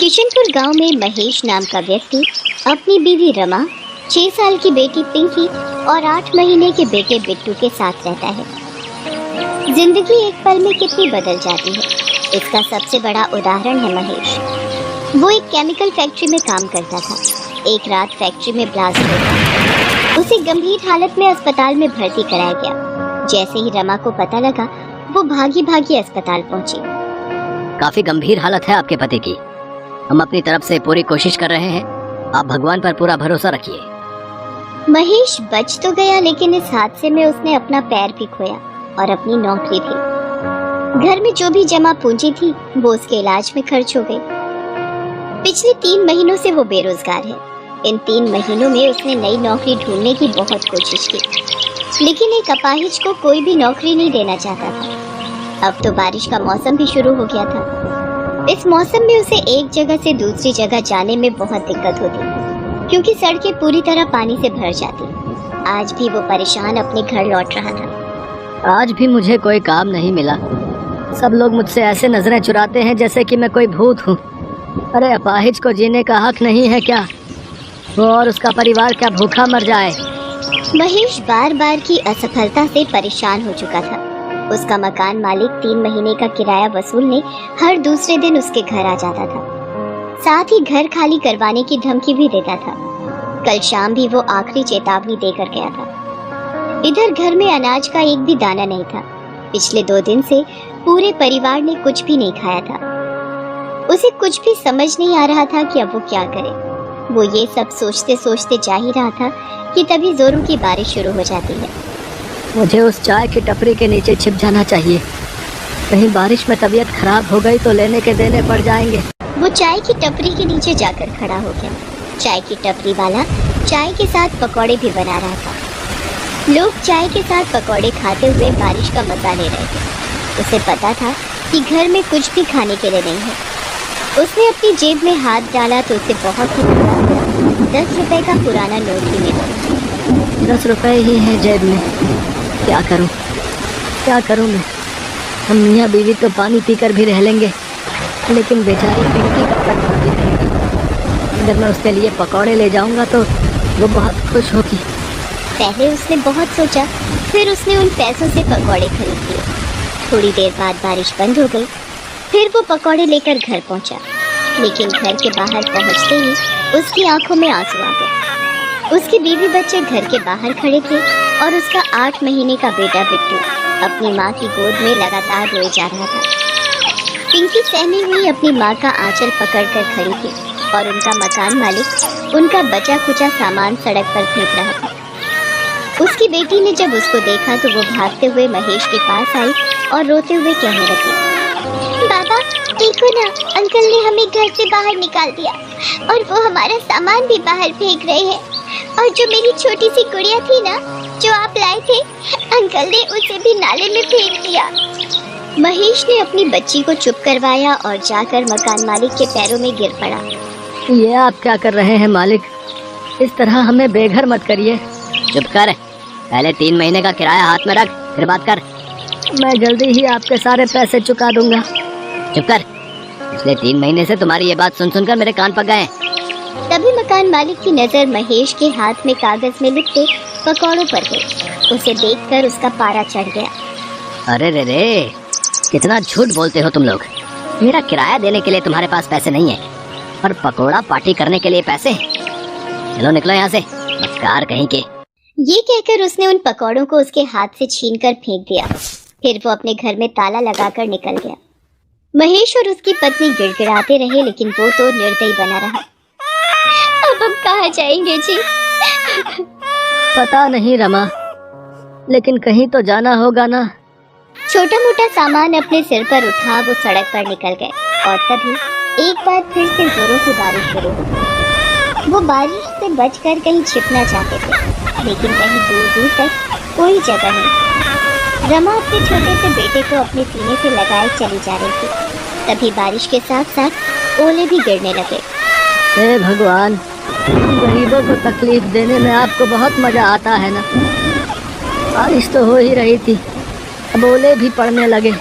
किशनपुर गांव में महेश नाम का व्यक्ति अपनी बीवी रमा, 6 साल की बेटी पिंकी और 8 महीने के बेटे बिट्टू के साथ रहता है। जिंदगी एक पल में कितनी बदल जाती है, इसका सबसे बड़ा उदाहरण है महेश। वो एक केमिकल फैक्ट्री में काम करता था। एक रात फैक्ट्री में ब्लास्ट हो गया। उसे गंभीर हालत में अस्पताल में भर्ती कराया गया। जैसे ही रमा को पता लगा, वो भागी भागी अस्पताल पहुंची। काफी गंभीर हालत है आपके पति की। हम अपनी तरफ से पूरी कोशिश कर रहे हैं, आप भगवान पर पूरा भरोसा रखिए। महेश बच तो गया, लेकिन इस हादसे में उसने अपना पैर भी खोया और अपनी नौकरी भी। घर में जो भी जमा पूंजी थी वो उसके इलाज में खर्च हो गई। पिछले 3 महीनों से वो बेरोजगार है। इन 3 महीनों में उसने नई नौकरी ढूंढने की बहुत कोशिश की, लेकिन एक अपाहिज को कोई भी नौकरी नहीं देना चाहता था। अब तो बारिश का मौसम भी शुरू हो गया था। इस मौसम में उसे एक जगह से दूसरी जगह जाने में बहुत दिक्कत होती, क्योंकि सड़कें पूरी तरह पानी से भर जाती। आज भी वो परेशान अपने घर लौट रहा था। आज भी मुझे कोई काम नहीं मिला। सब लोग मुझसे ऐसे नजरें चुराते हैं जैसे कि मैं कोई भूत हूँ। अरे अपाहिज को जीने का हक नहीं है क्या? वो और उसका परिवार क्या भूखा मर जाए? महेश बार बार की असफलता से परेशान हो चुका था। उसका मकान मालिक 3 महीने का किराया वसूलने हर दूसरे दिन उसके घर आ जाता था। साथ ही घर खाली करवाने की धमकी भी देता था। कल शाम भी वो आखिरी चेतावनी देकर गया था। इधर घर में अनाज का एक भी दाना नहीं था। पिछले 2 दिन से पूरे परिवार ने कुछ भी नहीं खाया था। उसे कुछ भी समझ नहीं आ रहा था कि अब वो क्या करे। वो ये सब सोचते सोचते जा ही रहा था कि तभी जोरों की बारिश शुरू हो जाती है। मुझे उस चाय की टपरी के नीचे छिप जाना चाहिए। कहीं बारिश में तबीयत खराब हो गई तो लेने के देने पड़ जाएंगे। वो चाय की टपरी के नीचे जाकर खड़ा हो गया। चाय की टपरी वाला चाय के साथ पकौड़े भी बना रहा था। लोग चाय के साथ पकौड़े खाते हुए बारिश का मजा ले रहे थे। उसे पता था कि घर में कुछ भी खाने के लिए नहीं है। उसने अपनी जेब में हाथ डाला तो उसे बहुत ही बुरा लगा। 10 रुपए का पुराना नोट भी मिला। 10 रुपए ही हैं जेब में। क्या करूं मैं? हम मियाँ बीवी तो पानी पीकर भी रह लेंगे, लेकिन बेचारी पिंकी कब तक खाती रहेगी? अगर मैं उसके लिए पकौड़े ले जाऊंगा तो वो बहुत खुश होगी। पहले उसने बहुत सोचा, फिर उसने उन पैसों से पकौड़े खरीद लिए। थोड़ी देर बाद बारिश बंद हो गई। फिर वो पकौड़े लेकर घर पहुंचा, लेकिन घर के बाहर पहुंचते ही उसकी आंखों में आंसू आ गए। उसके बीवी बच्चे घर के बाहर खड़े थे और उसका 8 महीने का बेटा बिट्टू अपनी माँ की गोद में लगातार रोए जा रहा था। पिंकी सहमी हुई अपनी माँ का आंचल पकड़कर खड़ी थी और उनका मकान मालिक उनका बचा खुचा सामान सड़क पर फेंक रहा था। उसकी बेटी ने जब उसको देखा तो वो भागते हुए महेश के पास आई और रोते हुए कहने लगी, बाबा देखो ना, अंकल ने हमें घर से बाहर निकाल दिया और वो हमारा सामान भी बाहर फेंक रहे हैं। और जो मेरी छोटी सी गुड़िया थी ना, जो आप लाए थे, अंकल ने उसे भी नाले में फेंक दिया। महेश ने अपनी बच्ची को चुप करवाया और जाकर मकान मालिक के पैरों में गिर पड़ा। ये आप क्या कर रहे हैं मालिक? इस तरह हमें बेघर मत करिए। चुप कर, पहले 3 महीने का किराया हाथ में रख, फिर बात कर। मैं जल्दी ही आपके सारे पैसे चुका दूंगा। चुप कर, पिछले 3 महीने से तुम्हारी ये बात सुन सुनकर मेरे कान पक गए। तभी मकान मालिक की नजर महेश के हाथ में कागज में लिपटे पकौड़ों पर गई। उसे देखकर उसका पारा चढ़ गया। अरे रे, कितना झूठ बोलते हो तुम लोग। मेरा किराया देने के लिए तुम्हारे पास पैसे नहीं है, और पकौड़ा पार्टी करने के लिए पैसे। चलो निकलो यहाँ से, मक्कार कहीं के। ये कहकर उसने उन पकौड़ों को उसके हाथ से छीनकर फेंक दिया। फिर वो अपने घर में ताला लगाकर निकल गया। महेश और उसकी पत्नी गिड़गिड़ाते रहे, लेकिन वो तो निर्दयी बना रहा। अब हम कहाँ जाएंगे जी? पता नहीं रमा, लेकिन कहीं तो जाना होगा ना। छोटा मोटा सामान अपने सिर पर उठा वो सड़क पर निकल गए और तभी एक बार फिर से जोरों की बारिश शुरू हुई। वो बारिश से बचकर कहीं छिपना चाहते थे, लेकिन कहीं दूर दूर तक कोई जगह नहीं। रमा अपने छोटे से बेटे को अपने सीने से लगाए चली जा रही थी। तभी बारिश के साथ साथ ओले भी गिरने लगे। हे भगवान, गरीबों को तकलीफ देने में आपको बहुत मजा आता है ना। बारिश तो हो ही रही थी, अब ओले भी पड़ने लगे।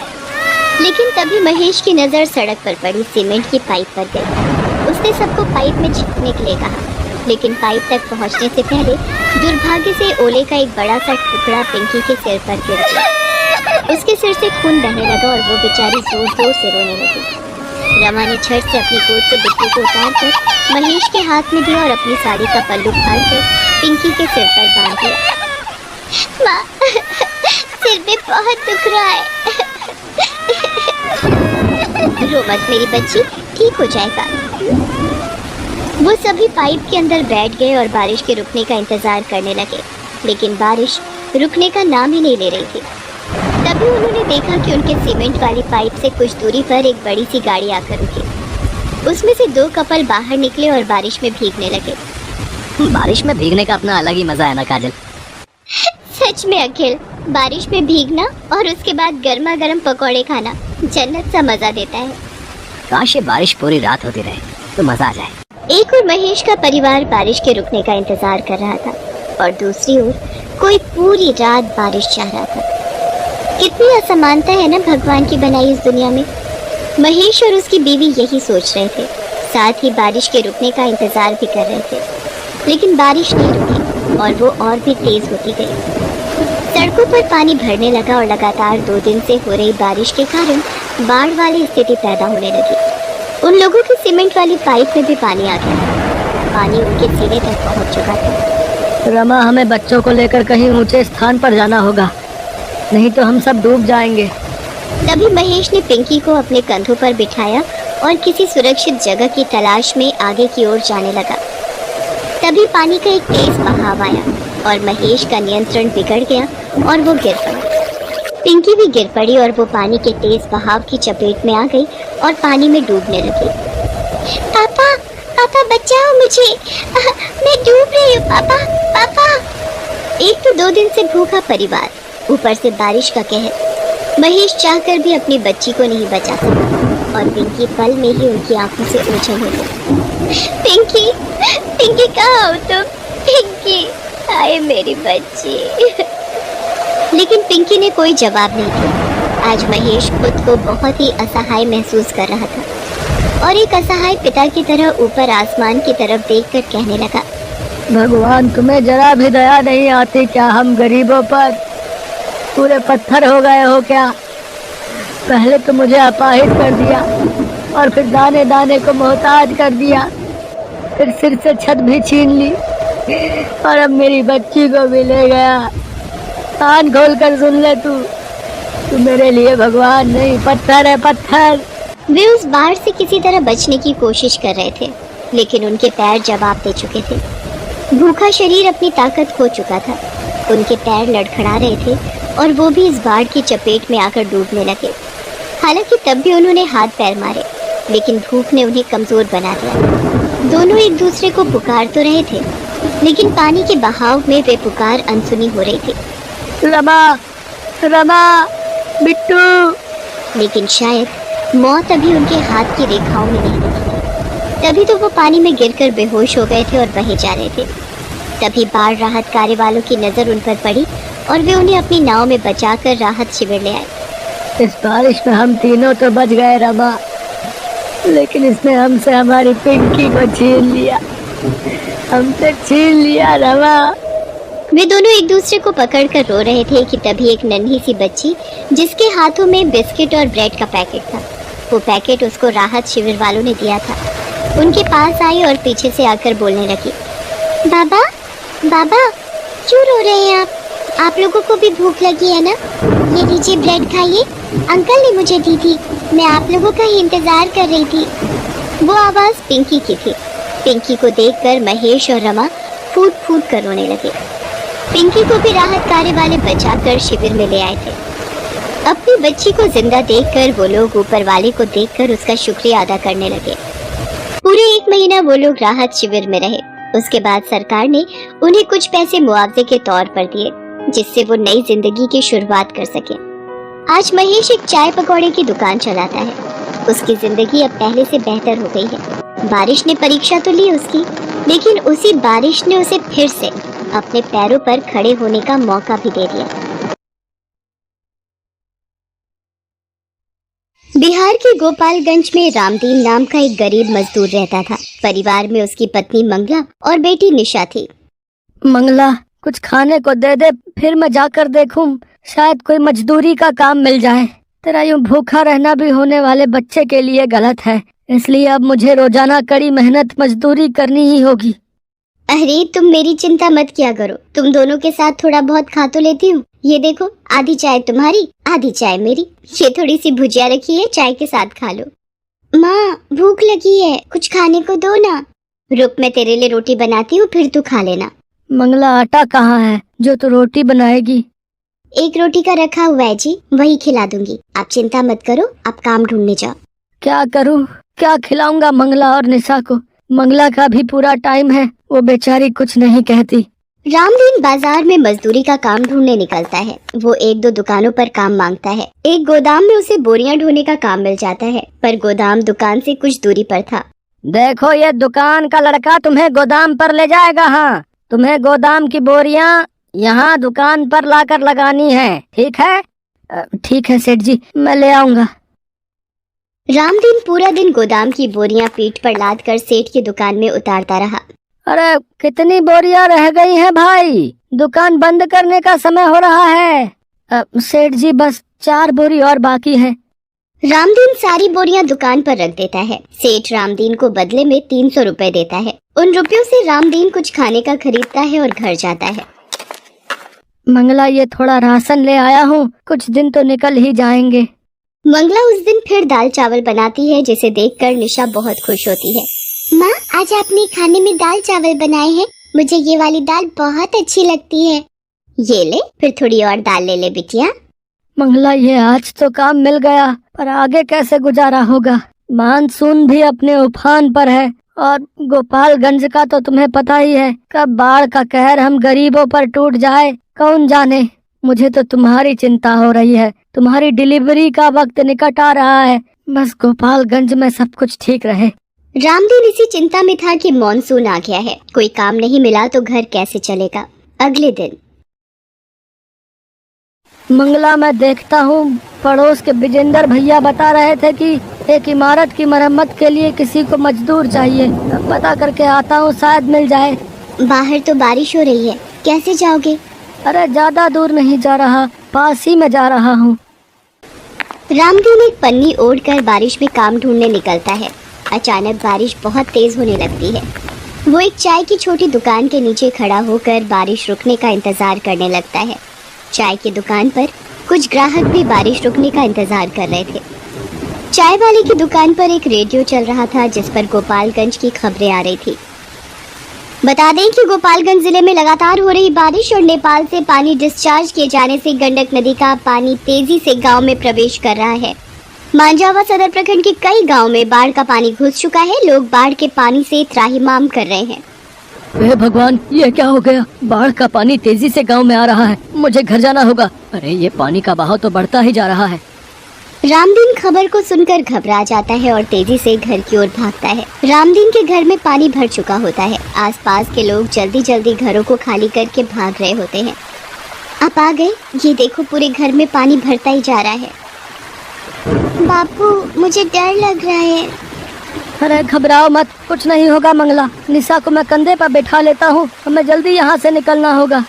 लेकिन तभी महेश की नजर सड़क पर पड़ी सीमेंट की पाइप पर गई। उसने सबको पाइप में छिपने के लिए कहा, लेकिन पाइप तक पहुंचने से पहले दुर्भाग्य से ओले का एक बड़ा सा टुकड़ा पिंकी के सिर पर गिर गया। उसके सिर से खून बहने लगा और वो बेचारी जोर जोर से रोने लगी। रमा ने झट से अपनी गोद से बिट्टू को उतारकर महेश के हाथ में दिया और अपनी साड़ी का पल्लू फाड़कर पिंकी के सिर पर बांध दिया। माँ, सिर में बहुत दुख रहा है। रो मत मेरी बच्ची, ठीक हो जाएगा। वो सभी पाइप के अंदर बैठ गए और बारिश के रुकने का इंतजार करने लगे, लेकिन बारिश रुकने का नाम ही नहीं ले रही थी। तभी उन्होंने देखा कि उनके सीमेंट वाली पाइप से कुछ दूरी पर एक बड़ी सी गाड़ी आकर रुकी। उसमें से दो कपल बाहर निकले और बारिश में भीगने लगे। बारिश में भीगने का अपना अलग ही मजा है ना काजल। सच में अखिल, बारिश में भीगना और उसके बाद गर्मा गर्म पकौड़े खाना जन्नत सा मजा देता है। काश ये बारिश पूरी रात होती रहे तो मजा आ जाए। एक और महेश का परिवार बारिश के रुकने का इंतजार कर रहा था और दूसरी ओर कोई पूरी रात बारिश चाह रहा था। कितनी असमानता है ना भगवान की बनाई इस दुनिया में। महेश और उसकी बीवी यही सोच रहे थे, साथ ही बारिश के रुकने का इंतजार भी कर रहे थे, लेकिन बारिश नहीं रुकी और वो और भी तेज होती गई। सड़कों पर पानी भरने लगा और लगातार 2 दिन से हो रही बारिश के कारण बाढ़ वाली स्थिति पैदा होने लगी। उन लोगों की सीमेंट वाली पाइप में भी पानी आ गया। पानी उनके सीने तक पहुंच चुका था। रमा, हमें बच्चों को लेकर कहीं ऊंचे स्थान पर जाना होगा, नहीं तो हम सब डूब जाएंगे। तभी महेश ने पिंकी को अपने कंधों पर बिठाया और किसी सुरक्षित जगह की तलाश में आगे की ओर जाने लगा। तभी पानी का एक तेज बहाव आया और महेश का नियंत्रण बिगड़ गया और वो गिर पड़ा। पिंकी भी गिर पड़ी और वो पानी के तेज बहाव की चपेट में आ गई और पानी में डूबने लगी। पापा, पापा बचाओ मुझे, मैं डूब रही हूँ पापा, पापा। एक तो 2 दिन से भूखा परिवार, ऊपर से बारिश का कहर। महेश चाहकर भी अपनी बच्ची को नहीं बचा सका और पिंकी पल में ही उनकी आंखों से ओझल हो गई। पिंकी, पिंकी कहाँ हो तुम? पिंकी, आए मेरी बच्ची। लेकिन पिंकी ने कोई जवाब नहीं दिया। आज महेश खुद को बहुत ही असहाय महसूस कर रहा था और एक असहाय पिता की तरह ऊपर आसमान की तरफ देखकर कहने लगा, भगवान, तुम्हें जरा भी दया नहीं आती क्या हम गरीबों पर? पूरे पत्थर हो गए हो क्या? पहले तो मुझे अपाहिज कर दिया और फिर दाने दाने को मोहताज कर दिया, फिर सिर से छत भी छीन ली और अब मेरी बच्ची को भी ले गया। कान खोल कर सुन ले, तू मेरे लिए भगवान नहीं, पत्थर है, पत्थर। वे उस बाढ़ से किसी तरह बचने की कोशिश कर रहे थे, लेकिन उनके पैर जवाब दे चुके थे। भूखा शरीर अपनी ताकत खो चुका था। उनके पैर लड़खड़ा रहे थे और वो भी इस बाढ़ की चपेट में आकर डूबने लगे। हालांकि तब भी उन्होंने हाथ पैर मारे, लेकिन भूख ने उन्हें कमजोर बना दिया। दोनों एक दूसरे को पुकार तो रहे थे, लेकिन पानी के बहाव में वे पुकार अनसुनी हो रही थी। रमा, रमा, बिट्टू। लेकिन शायद मौत अभी उनके हाथ की रेखाओं में नहीं दिखी थी। तभी तो वो पानी में गिरकर बेहोश हो गए थे और बहे जा रहे थे। तभी बाढ़ राहत कार्य वालों की नजर उन पर पड़ी और वे उन्हें अपनी नाव में बचाकर राहत शिविर ले आए। इस बारिश में हम तीनों तो बच गए रमा, लेकिन इसने हमसे हमारी पिंकी को छीन लिया, हमसे छीन लिया रमा। वे दोनों एक दूसरे को पकड़कर रो रहे थे कि तभी एक नन्ही सी बच्ची, जिसके हाथों में बिस्किट और ब्रेड का पैकेट था, वो पैकेट उसको राहत शिविर वालों ने दिया था, उनके पास आई और पीछे से आकर बोलने लगी, बाबा, बाबा, क्यों रो रहे हैं आप लोगों को भी भूख लगी है ना? ये लीजिए ब्रेड खाइए, अंकल ने मुझे दी थी, मैं आप लोगों का ही इंतजार कर रही थी। वो आवाज़ पिंकी की थी। पिंकी को देखकर महेश और रमा फूट फूट कर रोने लगे। पिंकी को भी राहत कार्य वाले बचाकर शिविर में ले आए थे। अपनी बच्ची को जिंदा देखकर वो लोग ऊपर वाले को देखकर उसका शुक्रिया अदा करने लगे। पूरे 1 महीना वो लोग राहत शिविर में रहे। उसके बाद सरकार ने उन्हें कुछ पैसे मुआवजे के तौर पर दिए, जिससे वो नई जिंदगी की शुरुआत कर सके। आज महेश एक चाय पकौड़े की दुकान चलाता है। उसकी जिंदगी अब पहले से बेहतर हो गई है। बारिश ने परीक्षा तो ली उसकी, लेकिन उसी बारिश ने उसे फिर से अपने पैरों पर खड़े होने का मौका भी दे दिया। बिहार के गोपालगंज में रामदीन नाम का एक गरीब मजदूर रहता था। परिवार में उसकी पत्नी मंगला और बेटी निशा थी। मंगला, कुछ खाने को दे दे, फिर मैं जाकर देखूं, शायद कोई मजदूरी का काम मिल जाए। तेरा यूं भूखा रहना भी होने वाले बच्चे के लिए गलत है, इसलिए अब मुझे रोजाना कड़ी मेहनत मजदूरी करनी ही होगी। अरे तुम मेरी चिंता मत किया करो, तुम दोनों के साथ थोड़ा बहुत खा तो लेती हूँ। ये देखो, आधी चाय तुम्हारी आधी चाय मेरी। ये थोड़ी सी भुजिया रखी है, चाय के साथ खा लो। माँ, भूख लगी है, कुछ खाने को दो ना। रुक, मैं तेरे लिए रोटी बनाती हूँ, फिर तू खा लेना। मंगला, आटा कहाँ है जो तू रोटी बनाएगी? एक रोटी का रखा हुआ है जी, वही खिला दूंगी। आप चिंता मत करो, आप काम ढूंढने जाओ। क्या करूँ, क्या खिलाऊंगा मंगला और निशा को? मंगला का भी पूरा टाइम है, वो बेचारी कुछ नहीं कहती। रामदीन बाजार में मजदूरी का काम ढूंढने निकलता है। वो एक दो दुकानों पर काम मांगता है। एक गोदाम में उसे बोरियां ढोने का काम मिल जाता है, पर गोदाम दुकान से कुछ दूरी पर था। देखो, ये दुकान का लड़का तुम्हें गोदाम पर ले जाएगा। हाँ, तुम्हें गोदाम की बोरियां यहाँ दुकान पर लाकर लगानी है, ठीक है? ठीक है सेठ जी, मैं ले आऊंगा। रामदीन पूरा दिन गोदाम की बोरियां पीठ पर लाद कर सेठ की दुकान में उतारता रहा। अरे कितनी बोरियां रह गई हैं भाई, दुकान बंद करने का समय हो रहा है। सेठ जी, बस 4 बोरी और बाकी है। रामदीन सारी बोरियां दुकान पर रख देता है। सेठ रामदीन को बदले में 300 रुपए देता है। उन रुपयों से रामदीन कुछ खाने का खरीदता है और घर जाता है। मंगला, ये थोड़ा राशन ले आया हूँ, कुछ दिन तो निकल ही जाएंगे। मंगला उस दिन फिर दाल चावल बनाती है, जिसे देखकर निशा बहुत खुश होती है। माँ, आज आपने खाने में दाल चावल बनाए हैं, मुझे ये वाली दाल बहुत अच्छी लगती है। ये ले, फिर थोड़ी और दाल ले ले बिटिया। मंगला, ये आज तो काम मिल गया, पर आगे कैसे गुजारा होगा? मानसून भी अपने उफान पर है और गोपालगंज का तो तुम्हें पता ही है, कब बाढ़ का कहर हम गरीबों पर टूट जाए कौन जाने। मुझे तो तुम्हारी चिंता हो रही है, तुम्हारी डिलीवरी का वक्त निकट आ रहा है, बस गोपालगंज में सब कुछ ठीक रहे। रामदीन इसी चिंता में था कि मॉनसून आ गया है, कोई काम नहीं मिला तो घर कैसे चलेगा। अगले दिन मंगला, मैं देखता हूँ पड़ोस के विजेंद्र भैया बता रहे थे कि एक इमारत की मरम्मत के लिए किसी को मजदूर चाहिए। पता करके आता हूँ, शायद मिल जाए। बाहर तो बारिश हो रही है, कैसे जाओगे? अरे ज्यादा दूर नहीं जा रहा, पास ही में जा रहा हूँ। रामदीन एक पन्नी ओढ़कर बारिश में काम ढूंढने निकलता है। अचानक बारिश बहुत तेज होने लगती है। वो एक चाय की छोटी दुकान के नीचे खड़ा होकर बारिश रुकने का इंतजार करने लगता है। चाय की दुकान पर कुछ ग्राहक भी बारिश रुकने का इंतजार कर रहे थे। चाय वाले की दुकान पर एक रेडियो चल रहा था, जिस पर गोपालगंज की खबरें आ रही थी। बता दें कि गोपालगंज जिले में लगातार हो रही बारिश और नेपाल से पानी डिस्चार्ज किए जाने से गंडक नदी का पानी तेजी से गांव में प्रवेश कर रहा है। मांझावा सदर प्रखंड के कई गांव में बाढ़ का पानी घुस चुका है। लोग बाढ़ के पानी से त्राहिमाम कर रहे हैं। हे भगवान, ये क्या हो गया? बाढ़ का पानी तेजी से गांव में आ रहा है, मुझे घर जाना होगा। अरे ये पानी का बहाव तो बढ़ता ही जा रहा है। रामदीन खबर को सुनकर घबरा जाता है और तेजी से घर की ओर भागता है। रामदीन के घर में पानी भर चुका होता है। आसपास के लोग जल्दी जल्दी घरों को खाली करके भाग रहे होते हैं। आप आ गए, ये देखो पूरे घर में पानी भरता ही जा रहा है। बापू, मुझे डर लग रहा है। अरे घबराओ मत, कुछ नहीं होगा मंगला। निशा को मैं कंधे पर बैठा लेता हूँ, हमें जल्दी यहाँ से निकलना होगा।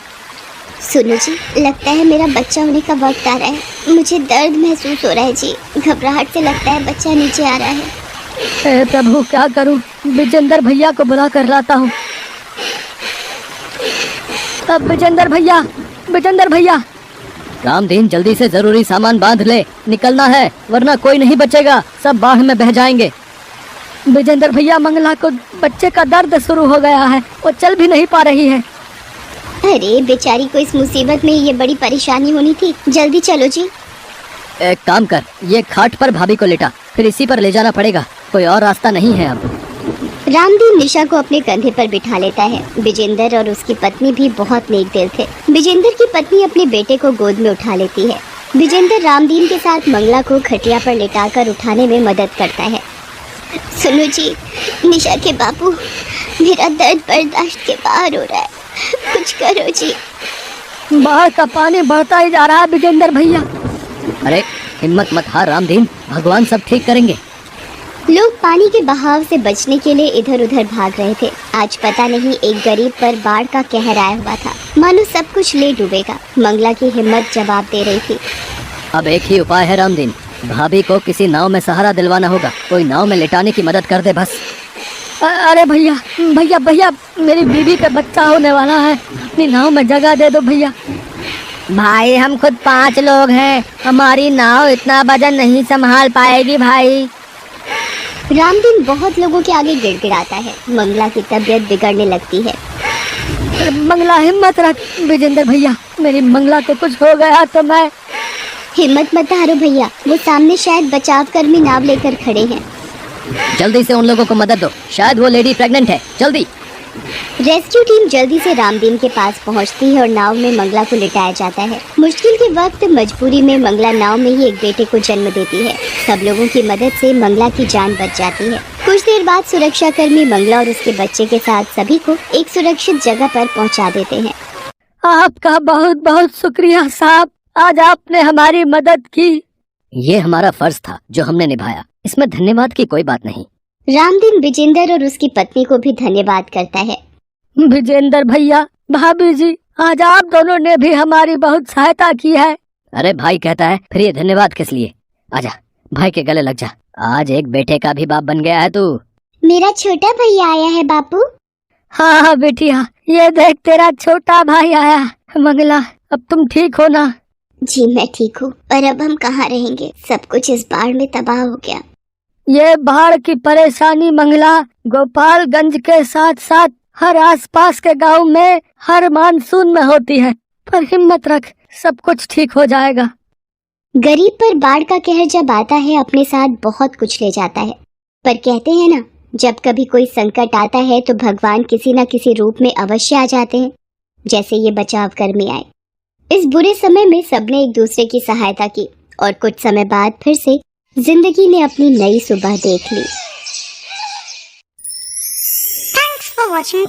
सुनो जी, लगता है मेरा बच्चा होने का वक्त आ रहा है। मुझे दर्द महसूस हो रहा है जी, घबराहट से लगता है बच्चा नीचे आ रहा है। हे प्रभु, क्या करूँ? विजेंद्र भैया को बुला कर लाता हूँ। अब विजेंद्र भैया। रामदीन, जल्दी से जरूरी सामान बांध ले, निकलना है वरना कोई नहीं बचेगा, सब बाढ़ में बह जाएंगे। विजेंद्र भैया, मंगला को बच्चे का दर्द शुरू हो गया है, वो चल भी नहीं पा रही है। अरे बेचारी को इस मुसीबत में ये बड़ी परेशानी होनी थी। जल्दी चलो जी। एक काम कर, ये खाट पर भाभी को लेटा, फिर इसी पर ले जाना पड़ेगा, कोई और रास्ता नहीं है अब। रामदीन निशा को अपने कंधे पर बिठा लेता है। विजेंद्र और उसकी पत्नी भी बहुत नेक दिल थे। विजेंद्र की पत्नी अपने बेटे को गोद में उठा लेती है। विजेंद्र रामदीन के साथ मंगला को खटिया पर लेटाकर उठाने में मदद करता है। सुनो जी, निशा के बापू, मेरा दर्द बर्दाश्त के बाहर हो रहा है, कुछ करो जी। बाढ़ का पानी बढ़ता ही जा रहा है विजेंद्र भैया। अरे हिम्मत मत हार रामदीन, भगवान सब ठीक करेंगे। लोग पानी के बहाव से बचने के लिए इधर उधर भाग रहे थे। आज पता नहीं एक गरीब पर बाढ़ का कहर आया हुआ था, मानो सब कुछ ले डूबेगा। मंगला की हिम्मत जवाब दे रही थी। अब एक ही उपाय है रामदीन, भाभी को किसी नाव में सहारा दिलवाना होगा। कोई नाव में लिटाने की मदद कर दे बस। अरे भैया भैया भैया, मेरी बीवी का बच्चा होने वाला है, अपनी नाव में जगह दे दो भैया। भाई हम खुद 5 लोग हैं, हमारी नाव इतना वजन नहीं संभाल पाएगी भाई। रामदीन बहुत लोगों के आगे गिड़गिड़ाता है। मंगला की तबीयत बिगड़ने लगती है। मंगला हिम्मत रख विजेंद्र भैया, मेरी मंगला को कुछ हो गया तो मैं। हिम्मत मत हारो भैया, वो सामने शायद बचाव कर्मी नाव लेकर खड़े हैं। जल्दी से उन लोगों को मदद दो, शायद वो लेडी प्रेग्नेंट है, जल्दी। रेस्क्यू टीम जल्दी से रामदीन के पास पहुंचती है और नाव में मंगला को लिटाया जाता है। मुश्किल के वक्त मजबूरी में मंगला नाव में ही एक बेटे को जन्म देती है। सब लोगों की मदद से मंगला की जान बच जाती है। कुछ देर बाद सुरक्षा कर्मी मंगला और उसके बच्चे के साथ सभी को एक सुरक्षित जगह पर पहुंचा देते हैं। आपका बहुत बहुत शुक्रिया साहब, आज आपने हमारी मदद की। ये हमारा फर्ज था जो हमने निभाया, इसमें धन्यवाद की कोई बात नहीं। रामदीन विजेंद्र और उसकी पत्नी को भी धन्यवाद करता है। विजेंद्र भैया, भाभी जी, आज आप दोनों ने भी हमारी बहुत सहायता की है। अरे भाई कहता है, फिर ये धन्यवाद किस लिए? आजा भाई के गले लग जा, आज एक बेटे का भी बाप बन गया है तू। मेरा छोटा भैया आया है बापू। हाँ हाँ बेटिया, ये देख तेरा छोटा भाई आया। मंगला, अब तुम ठीक हो ना? जी मैं ठीक हूँ, और अब हम कहाँ रहेंगे? सब कुछ इस बाढ़ में तबाह हो गया। ये बाढ़ की परेशानी मंगला गोपालगंज के साथ साथ हर आसपास के गांव में हर मानसून में होती है, पर हिम्मत रख, सब कुछ ठीक हो जाएगा। गरीब पर बाढ़ का कहर जब आता है अपने साथ बहुत कुछ ले जाता है, पर कहते हैं ना, जब कभी कोई संकट आता है तो भगवान किसी न किसी रूप में अवश्य आ जाते हैं। जैसे ये बचाव कर्मी आए। इस बुरे समय में सबने एक दूसरे की सहायता की और कुछ समय बाद फिर से जिंदगी ने अपनी नई सुबह देख ली। Thanks for watching.